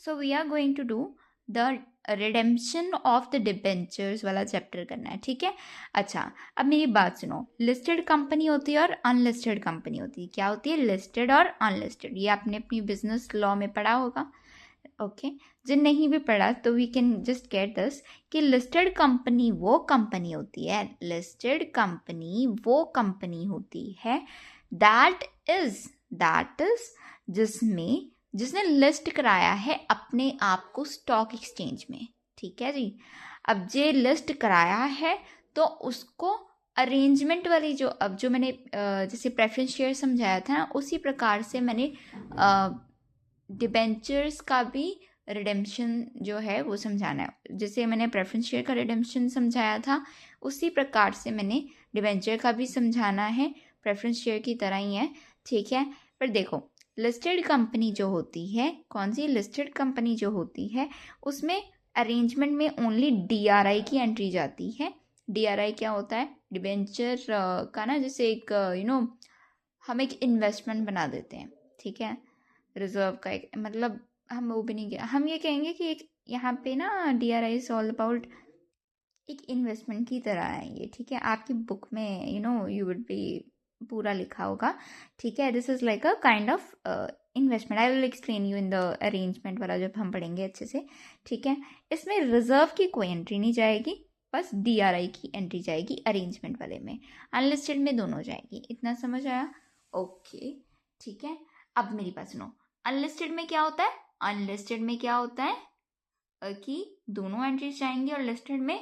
So we are going to do the redemption of the debentures वाला chapter करना है, ठीक है। अच्छा, अब मेरी बात सुनो, लिस्टेड कंपनी होती है और अनलिस्टेड कंपनी होती है। क्या होती है? लिस्टेड और अनलिस्टेड। ये आपने अपनी बिजनेस लॉ में पढ़ा होगा, ओके। जो नहीं भी पढ़ा तो we can just get this कि लिस्टेड कंपनी वो कंपनी होती है, लिस्टेड कंपनी वो कंपनी होती है दैट इज जिसने लिस्ट कराया है अपने आप को स्टॉक एक्सचेंज में, ठीक है जी। अब जे लिस्ट कराया है तो उसको अरेंजमेंट वाली जो मैंने जैसे प्रेफरेंस शेयर समझाया था ना, उसी प्रकार से मैंने डिबेंचर्स का भी रिडेम्पशन जो है वो समझाना है। जैसे मैंने प्रेफरेंस शेयर का रिडेम्पशन समझाया था, उसी प्रकार से मैंने डिबेंचर का भी समझाना है, प्रेफरेंस शेयर की तरह ही है, ठीक है। पर देखो, लिस्टेड कंपनी जो होती है, कौन सी लिस्टेड कंपनी जो होती है, उसमें अरेंजमेंट में ओनली DRI की एंट्री जाती है। DRI क्या होता है? डिबेंचर का ना, जैसे एक हम एक इन्वेस्टमेंट बना देते हैं, ठीक है। रिजर्व का एक मतलब, हम वो भी नहीं किया, हम ये कहेंगे कि एक यहाँ पे ना DRI इज ऑल अबाउट एक इन्वेस्टमेंट की तरह है ये, ठीक है। आपकी बुक में यू वुड बी पूरा लिखा होगा, ठीक है। This is like a kind of investment. I will explain you in the arrangement वाला जब हम पढ़ेंगे अच्छे से, ठीक है। इसमें रिजर्व की कोई एंट्री नहीं जाएगी, बस DRI की एंट्री जाएगी अरेंजमेंट वाले में, अनलिस्टेड में दोनों जाएगी। इतना समझ आया? ओके, ठीक है। अब मेरी बात सुनो, अनलिस्टेड में क्या होता है? अनलिस्टेड में क्या होता है कि दोनों एंट्रीज जाएंगी और लिस्टेड में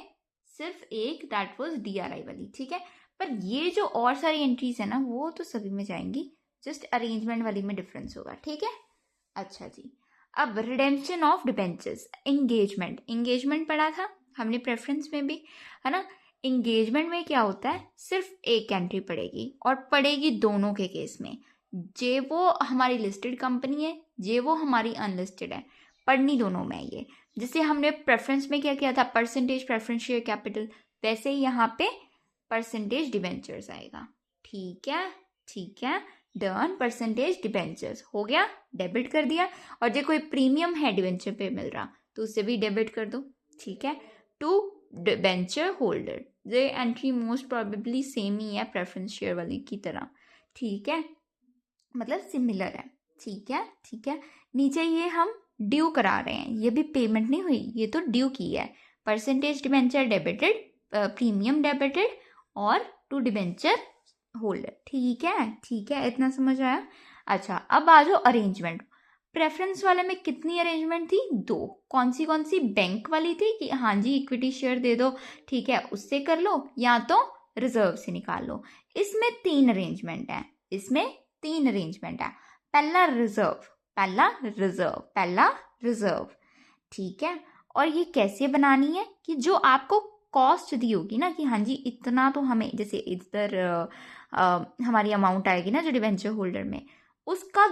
सिर्फ एक, दैट वाज DRI वाली, ठीक है। पर ये जो और सारी एंट्रीज है ना, वो तो सभी में जाएंगी, जस्ट अरेंजमेंट वाली में डिफरेंस होगा, ठीक है। अच्छा जी, अब रिडेम्पशन ऑफ डिबेंचर्स। एंगेजमेंट पढ़ा था हमने प्रेफरेंस में भी, है ना। एंगेजमेंट में क्या होता है? सिर्फ एक एंट्री पड़ेगी, और पड़ेगी दोनों के केस में, जे वो हमारी लिस्टेड कंपनी है, जे वो हमारी अनलिस्टेड है, पढ़नी दोनों में है ये। जैसे हमने प्रेफरेंस में क्या किया था, परसेंटेज प्रेफरेंस शेयर कैपिटल, वैसे ही यहाँ पे परसेंटेज डिबेंचर्स आएगा, ठीक है, ठीक है। डन, परसेंटेज डिबेंचर्स हो गया, डेबिट कर दिया। और जो कोई प्रीमियम है डिबेंचर पे मिल रहा, तो उसे भी डेबिट कर दो, ठीक है। टू डिबेंचर होल्डर, ये एंट्री मोस्ट प्रोबेबली सेम ही है प्रेफरेंस शेयर वाली की तरह, ठीक है, मतलब सिमिलर है, ठीक है, ठीक है। नीचे ये हम ड्यू करा रहे हैं, ये भी पेमेंट नहीं हुई, ये तो ड्यू की है। Percentage debenture debited, premium debited, और टू डिबेंचर होल्डर, ठीक है, ठीक है। इतना समझ आया? अच्छा, अब आ जाओ अरेंजमेंट। प्रेफरेंस वाले में कितनी अरेंजमेंट थी? 2। कौन सी? बैंक वाली थी कि हाँ जी इक्विटी शेयर दे दो, ठीक है, उससे कर लो, या तो रिजर्व से निकाल लो। इसमें 3 अरेंजमेंट है, इसमें 3 अरेंजमेंट है। पहला रिजर्व, ठीक है। और ये कैसे बनानी है कि जो आपको कॉस्ट दी होगी ना, कि हाँ जी इतना तो हमें, जैसे इधर हमारी अमाउंट आएगी ना जो डिवेंचर होल्डर में, उसका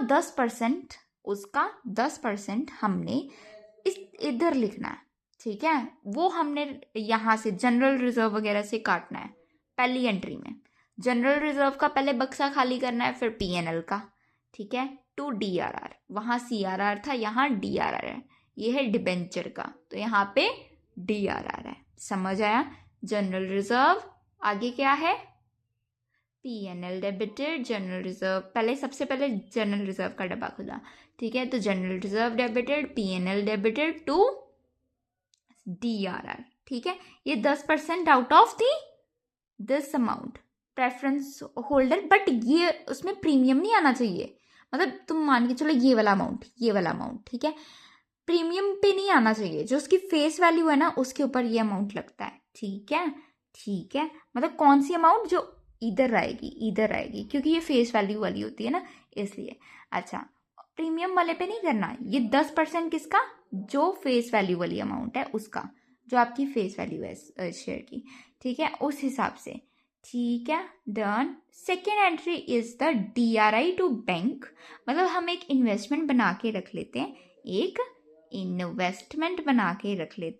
10% हमने इस इधर लिखना है, ठीक है। वो हमने यहाँ से जनरल रिजर्व वगैरह से काटना है। पहली एंट्री में जनरल रिजर्व का पहले बक्सा खाली करना है, फिर PNL का, ठीक है, टू DRR। वहाँ CRR था, यहाँ DRR है। ये है डिबेंचर का, तो यहाँ पे DRR है। समझ आया? जनरल रिजर्व, आगे क्या है? PNL डेबिटेड, जनरल रिजर्व, सबसे पहले जनरल रिजर्व का डब्बा खुला, ठीक है। तो general reserve debited, PNL debited to DRR, ठीक है। ये 10% out of this amount preference holder, but ये उसमें प्रीमियम नहीं आना चाहिए। मतलब तुम मान के चलो ये वाला अमाउंट, ठीक है, प्रीमियम पे नहीं आना चाहिए। जो उसकी फेस वैल्यू है ना, उसके ऊपर ये अमाउंट लगता है, ठीक है, ठीक है। मतलब कौन सी अमाउंट? जो इधर आएगी, क्योंकि ये फेस वैल्यू वाली होती है ना, इसलिए। अच्छा, प्रीमियम वाले पे नहीं करना, ये 10% किसका? जो फेस वैल्यू वाली अमाउंट है उसका, जो आपकी फेस वैल्यू है शेयर की, ठीक है, उस हिसाब से, ठीक है। Done. Second entry is the DRI to bank. मतलब हम एक इन्वेस्टमेंट बना के रख लेते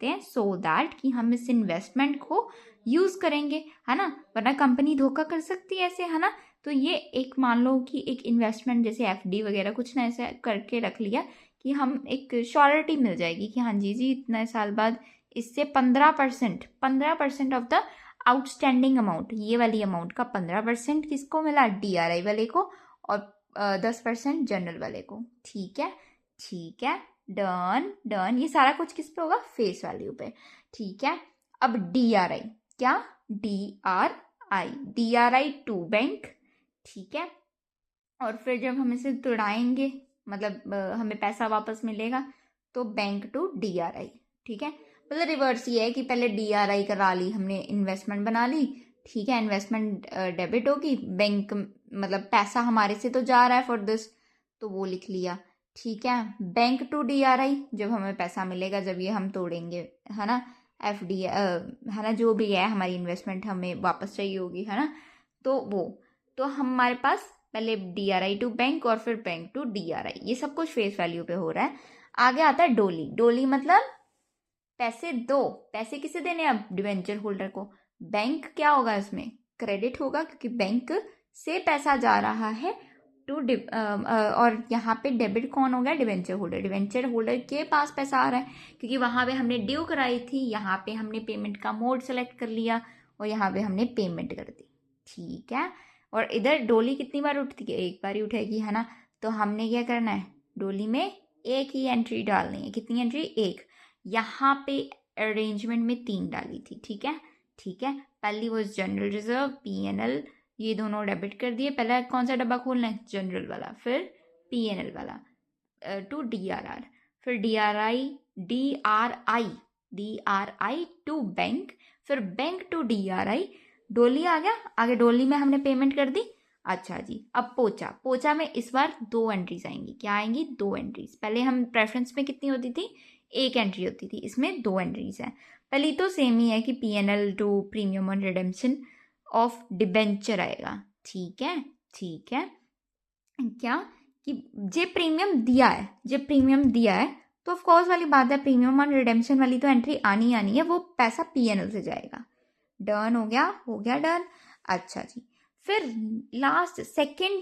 हैं, सो दैट कि हम इस इन्वेस्टमेंट को यूज करेंगे, है ना, वरना कंपनी धोखा कर सकती है ऐसे, है ना। तो ये एक मान लो कि एक इन्वेस्टमेंट जैसे FD वगैरह कुछ ना ऐसा करके रख लिया कि हम एक श्योरिटी मिल जाएगी कि हाँ जी जी इतने साल बाद इससे 15% ऑफ द आउटस्टैंडिंग अमाउंट, ये वाली अमाउंट का 15% किसको मिला, DRI वाले को, और 10% जनरल वाले को। ठीक है, ठीक है, डन डन। ये सारा कुछ किस पे होगा, फेस वैल्यू पे। ठीक है, अब DRI, क्या, DRI टू बैंक। ठीक है, और फिर जब हम इसे तुड़ाएंगे, मतलब हमें पैसा वापस मिलेगा, तो बैंक टू DRI। ठीक है, मतलब रिवर्स ये है कि पहले DRI करा ली हमने, इन्वेस्टमेंट बना ली। ठीक है, इन्वेस्टमेंट डेबिट होगी, बैंक मतलब पैसा हमारे से तो जा रहा है फॉर दिस, तो वो लिख लिया। ठीक है, बैंक टू DRI, जब हमें पैसा मिलेगा, जब ये हम तोड़ेंगे, है ना, FD है ना, जो भी है हमारी इन्वेस्टमेंट हमें वापस चाहिए होगी, है ना, तो वो, तो हमारे पास पहले DRI टू बैंक और फिर बैंक टू DRI, ये सब कुछ फेस वैल्यू पे हो रहा है। आगे आता है डोली। डोली मतलब पैसे दो, पैसे किसे देने हैं, अब डिवेंचर होल्डर को। बैंक क्या होगा इसमें, क्रेडिट होगा, क्योंकि बैंक से पैसा जा रहा है टू और यहाँ पे डेबिट कौन हो गया, डिवेंचर होल्डर। डिवेंचर होल्डर के पास पैसा आ रहा है, क्योंकि वहाँ पे हमने ड्यू कराई थी, यहाँ पे हमने पेमेंट का मोड सेलेक्ट कर लिया और यहाँ पे हमने पेमेंट कर दी। ठीक है, और इधर डोली कितनी बार उठती है, एक बार ही उठेगी, है ना, तो हमने क्या करना है, डोली में एक ही एंट्री डालनी है। कितनी एंट्री, एक। यहाँ पे अरेंजमेंट में 3 डाली थी। ठीक है, ठीक है, पहली वो जनरल रिजर्व, PNL, ये दोनों डेबिट कर दिए। पहला कौन सा डब्बा खोलना है, जनरल वाला, फिर PNL वाला, टू DRR, फिर DRI टू बैंक, फिर बैंक टू DRI। डोली आ गया, आगे डोली में हमने पेमेंट कर दी। अच्छा जी, अब पोचा। पोचा में इस बार 2 एंट्रीज आएंगी। क्या आएंगी, 2 एंट्रीज। पहले हम प्रेफरेंस में कितनी होती थी, 1 एंट्री होती थी, इसमें 2 एंट्रीज हैं। पहली तो सेम ही है कि PNL to premium on redemption of debenture आएगा। ठीक है, ठीक है, क्या कि जे प्रीमियम दिया है, जे प्रीमियम दिया है, तो ऑफ कोर्स वाली बात है, प्रीमियम ऑन रिडेम्पशन वाली तो एंट्री आनी है, वो पैसा PNL से जाएगा। डन हो गया डन। अच्छा जी, फिर लास्ट सेकंड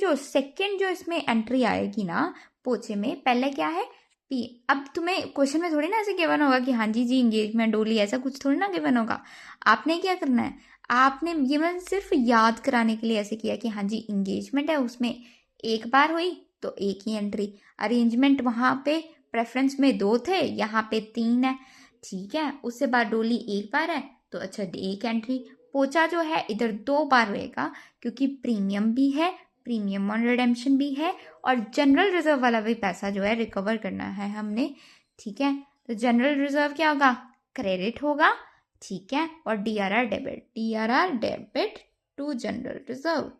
जो इसमें एंट्री आएगी ना पोचे में, पहले क्या है, P। अब तुम्हें क्वेश्चन में थोड़ी ना ऐसे गिवन होगा कि हाँ जी जी इंगेजमेंट डोली, ऐसा कुछ थोड़ी ना गिवन होगा। आपने क्या करना है, आपने ये मैंने सिर्फ याद कराने के लिए ऐसे किया कि हाँ जी इंगेजमेंट है, उसमें एक बार हुई तो एक ही एंट्री। अरेंजमेंट वहाँ पे प्रेफरेंस में 2 थे, यहाँ पे 3 है। ठीक है, उससे बाद डोली एक बार है, तो अच्छा एक एंट्री। पोचा जो है इधर 2 बार रहेगा, क्योंकि प्रीमियम भी है, प्रीमियम ऑन रिडेम्पशन भी है, और जनरल रिजर्व वाला भी पैसा जो है रिकवर करना है हमने। ठीक है, तो जनरल रिजर्व क्या होगा, क्रेडिट होगा। ठीक है, और DRR debit to general reserve,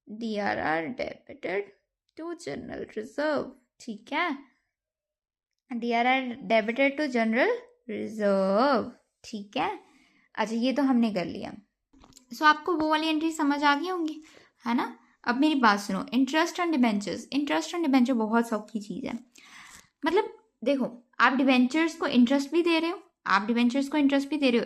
DRR debited to general reserve. ठीक है, DRR debited to general reserve. ठीक है, अच्छा ये तो हमने कर लिया। सो आपको वो वाली एंट्री समझ आ गई होंगी, है ना। अब मेरी बात सुनो, interest on debentures. Interest on debenture बहुत सौखी चीज़ है। मतलब देखो, आप डिबेंचर्स को इंटरेस्ट भी दे रहे हो,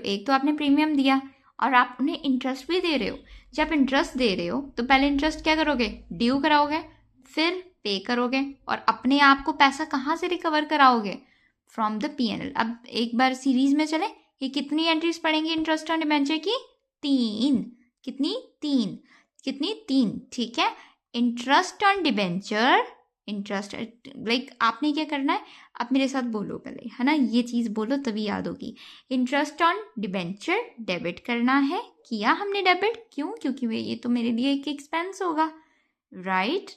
एक तो आपने प्रीमियम दिया और आप उन्हें इंटरेस्ट भी दे रहे हो। जब इंटरेस्ट दे रहे हो तो पहले इंटरेस्ट क्या करोगे, ड्यू कराओगे, फिर पे करोगे, और अपने आप को पैसा कहाँ से रिकवर कराओगे, फ्रॉम द PNL। अब एक बार सीरीज में चले, ये कितनी एंट्रीज पड़ेंगी इंटरेस्ट ऑन डिबेंचर की, 3। कितनी, 3। ठीक है, interest on debenture, interest like आपने क्या करना है, आप मेरे साथ बोलो पहले, है ना, ये चीज़ बोलो तभी याद होगी। इंटरेस्ट ऑन डिबेंचर डेबिट करना है, किया हमने डेबिट, क्यों, क्योंकि ये तो मेरे लिए एक एक्सपेंस होगा, राइट,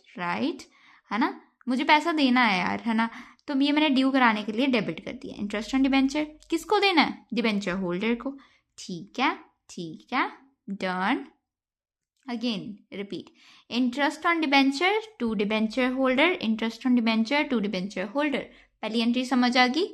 है ना, मुझे पैसा देना है यार, है ना, तो ये मैंने ड्यू कराने के लिए डेबिट कर दिया। इंटरेस्ट ऑन डिबेंचर किसको देना है, डिबेंचर होल्डर को। ठीक है, done. Again repeat, interest on debenture to debenture holder, interest on debenture to debenture holder. पहली एंट्री समझ आ गई।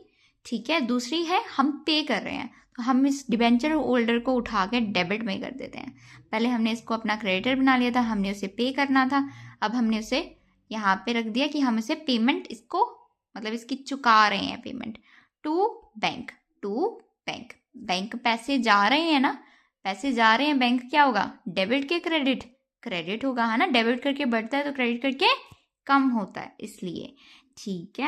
ठीक है, दूसरी है हम पे कर रहे हैं, तो हम इस डिबेंचर होल्डर को उठा के डेबिट में कर देते हैं। पहले हमने इसको अपना क्रेडिटर बना लिया था, हमने उसे पे करना था, अब हमने उसे यहाँ पे रख दिया कि हम इसे पेमेंट, इसको मतलब इसकी चुका रहे हैं पेमेंट टू बैंक। बैंक पैसे जा रहे हैं ना, बैंक क्या होगा, डेबिट के क्रेडिट होगा, है ना, डेबिट करके बढ़ता है तो क्रेडिट करके कम होता है, इसलिए। ठीक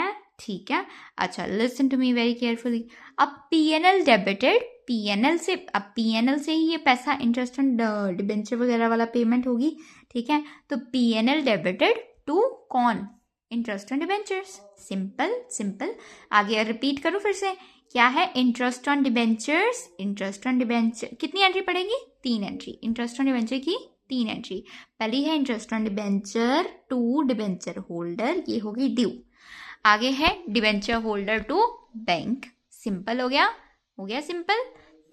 ठीक है। अच्छा, listen to me very carefully. अब पीएनएल डेबिटेड, पीएनएल से, अब पीएनएल से ही ये पैसा इंटरेस्ट ऑन डिबेंचर वगैरह वाला पेमेंट होगी, ठीक है। तो पीएनएल डेबिटेड टू कौन, interest on debentures, simple simple. आगे रिपीट करूँ फिर से, क्या है, interest on debentures, interest on debenture कितनी एंट्री पड़ेगी, 3 एंट्री, इंटरेस्ट ऑन डिबेंचर की 3 एंट्री। पहली है interest on debenture to debenture holder, ये होगी ड्यू। आगे है debenture holder to bank, simple हो गया सिंपल,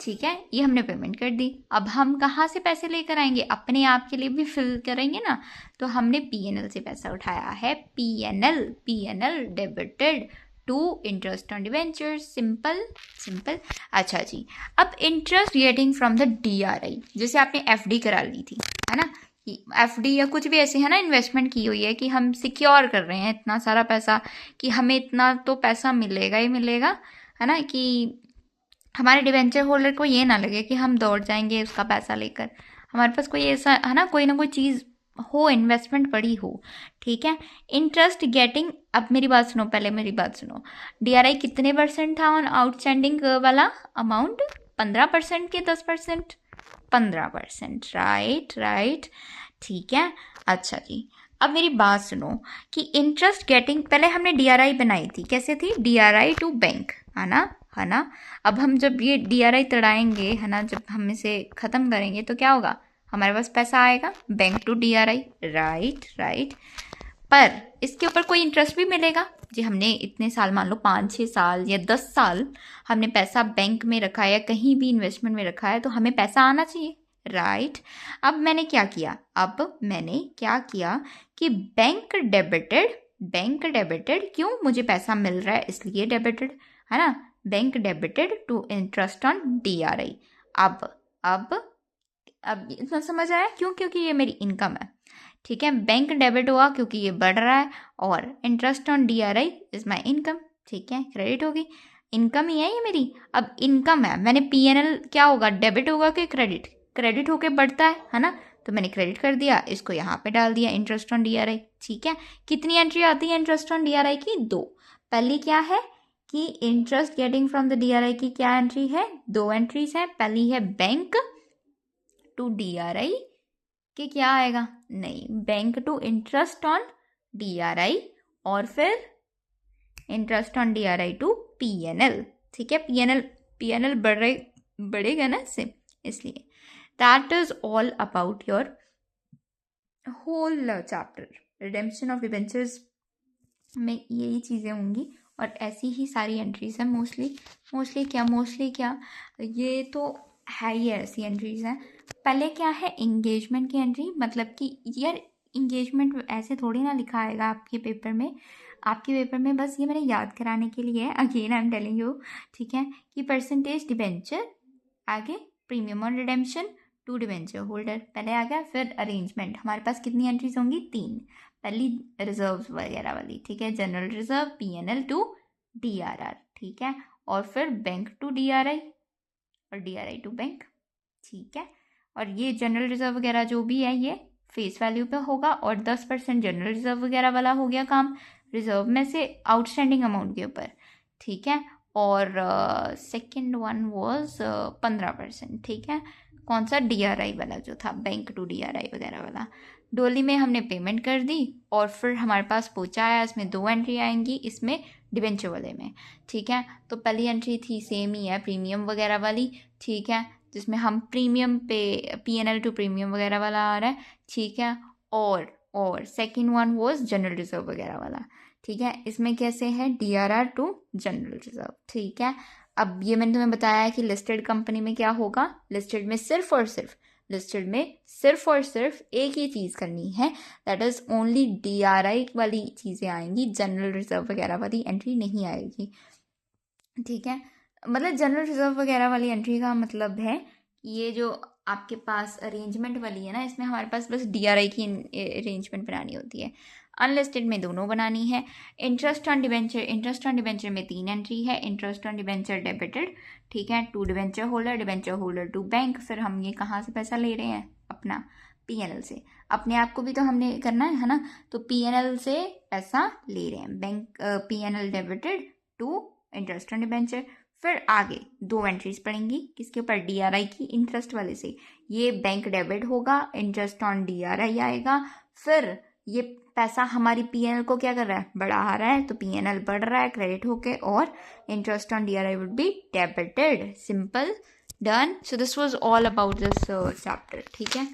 ठीक है। ये हमने पेमेंट कर दी। अब हम कहाँ से पैसे लेकर आएंगे, अपने आप के लिए भी फिल करेंगे ना, तो हमने पीएनएल से पैसा उठाया है, PNL debited to interest on debentures, simple simple. अच्छा जी, अब interest getting from the DRI, जैसे आपने एफडी करा ली थी, है ना, एफडी या कुछ भी ऐसे है ना, इन्वेस्टमेंट की हुई है कि हम सिक्योर कर रहे हैं इतना सारा पैसा कि हमें इतना तो पैसा मिलेगा ही मिलेगा, है ना, कि हमारे डिबेंचर होल्डर को ये ना लगे कि हम दौड़ जाएंगे उसका पैसा लेकर, हमारे पास कोई ऐसा, है ना, कोई ना कोई चीज़ हो, इन्वेस्टमेंट पड़ी हो, ठीक है। इंटरेस्ट गेटिंग, अब मेरी बात सुनो, पहले मेरी बात सुनो, डीआरआई कितने % था ऑन आउटस्टैंडिंग वाला अमाउंट, 15% के 10%, 15%, राइट, ठीक है। अच्छा जी, अब मेरी बात सुनो कि इंटरेस्ट गेटिंग, पहले हमने डीआरआई बनाई थी, कैसे थी, डीआरआई टू बैंक, है ना। अब हम जब ये डीआरआई तड़ाएंगे, है ना, जब हम इसे ख़त्म करेंगे तो क्या होगा, हमारे पास पैसा आएगा बैंक टू डीआरआई, राइट। पर इसके ऊपर कोई इंटरेस्ट भी मिलेगा जी, हमने इतने साल, मान लो 5-6 साल या 10 साल हमने पैसा बैंक में रखा है या कहीं भी इन्वेस्टमेंट में रखा है, तो हमें पैसा आना चाहिए, राइट। अब मैंने क्या किया कि बैंक डेबिटेड, क्यों, मुझे पैसा मिल रहा है इसलिए डेबिटेड, है ना, bank debited to interest on DRI. अब इतना समझ आया क्यों, क्योंकि ये मेरी इनकम है, ठीक है। बैंक डेबिट हुआ क्योंकि ये बढ़ रहा है, और interest on DRI is my income, ठीक है, क्रेडिट होगी, इनकम ही है ये मेरी। अब इनकम है, मैंने पीएनएल क्या होगा, डेबिट होगा कि क्रेडिट होके बढ़ता है ना, तो मैंने क्रेडिट कर दिया, इसको यहाँ पे डाल दिया, इंटरेस्ट ऑन डीआरआई, ठीक है। कितनी एंट्री आती है इंटरेस्ट ऑन डीआरआई की, 2। पहली क्या है कि interest getting from the DRI की क्या एंट्री है, 2 एंट्रीज है। पहली है बैंक टू डीआरआई कि क्या आएगा, नहीं, bank to interest on DRI, और फिर interest on DRI to PNL, ठीक है। पीएनएल बढ़ेगा ना इससे, इसलिए that is all about your whole chapter, redemption of debentures में यही चीज़ें होंगी, और ऐसी ही सारी एंट्रीज हैं, मोस्टली क्या, ये तो है ही, ऐसी एंट्रीज हैं। पहले क्या है, इंगेजमेंट की एंट्री, मतलब कि यार इंगेजमेंट ऐसे थोड़ी ना लिखा आएगा आपके पेपर में, बस ये मैंने याद कराने के लिए है, again I am telling you, ठीक है, कि परसेंटेज डिबेंचर, आगे premium on redemption to debenture holder, पहले आ गया, फिर अरेंजमेंट, हमारे पास कितनी एंट्रीज होंगी, 3। पहली रिजर्व वगैरह वाली, ठीक है, general reserve, PNL to DRR, ठीक है, और फिर बैंक टू डीआरआई और डीआरआई टू बैंक, ठीक है। और ये जनरल रिजर्व वगैरह जो भी है ये फेस वैल्यू पे होगा, और 10% जनरल रिजर्व वगैरह वाला हो गया काम, रिजर्व में से आउटस्टैंडिंग अमाउंट के ऊपर, ठीक है। और सेकेंड वन वॉज 15%, ठीक है, कौन सा, डीआरआई वाला जो था, बैंक टू डीआरआई वगैरह वाला। डोली में हमने पेमेंट कर दी, और फिर हमारे पास पहुँचा है, इसमें 2 एंट्री आएंगी, इसमें डिबेंचर वाले में, ठीक है। तो पहली एंट्री थी सेम ही है, प्रीमियम वगैरह वाली, ठीक है, जिसमें हम प्रीमियम पे पीएनएल टू प्रीमियम वगैरह वाला आ रहा है, ठीक है। और second one was general reserve वगैरह वाला, ठीक है। इसमें कैसे है, डीआरआर टू जनरल रिजर्व, ठीक है। अब ये मैंने तुम्हें बताया है कि लिस्टेड कंपनी में क्या होगा, लिस्टेड में सिर्फ और सिर्फ एक ही चीज़ करनी है, दैट इज़ ओनली डीआरआई वाली चीज़ें आएंगी, जनरल रिजर्व वगैरह वाली एंट्री नहीं आएगी, ठीक है। मतलब जनरल रिजर्व वगैरह वाली एंट्री का मतलब है ये जो आपके पास अरेंजमेंट वाली है ना, इसमें हमारे पास बस डीआरआई की अरेंजमेंट बनानी होती है, अनलिस्टेड में दोनों बनानी है। इंटरेस्ट ऑन डिबेंचर में 3 एंट्री है, इंटरेस्ट ऑन डिबेंचर डेबिटेड, ठीक है, to debenture holder to bank, फिर हम ये कहाँ से पैसा ले रहे हैं, अपना पीएनएल से। अपने आप को भी तो हमने करना है ना। तो P&L से पैसा ले रहे हैं, bank P&L debited to interest on debenture. फिर आगे 2 एंट्रीज पड़ेंगी किसके ऊपर, DRI की, इंटरेस्ट वाले से। ये बैंक डेबिट होगा, इंटरेस्ट ऑन DRI आएगा। फिर ये पैसा हमारी P&L को क्या कर रहा है, बढ़ा रहा है, तो P&L बढ़ रहा है क्रेडिट होके, और interest on DRI would be debited. Simple, done. So this was all about this chapter, ठीक है।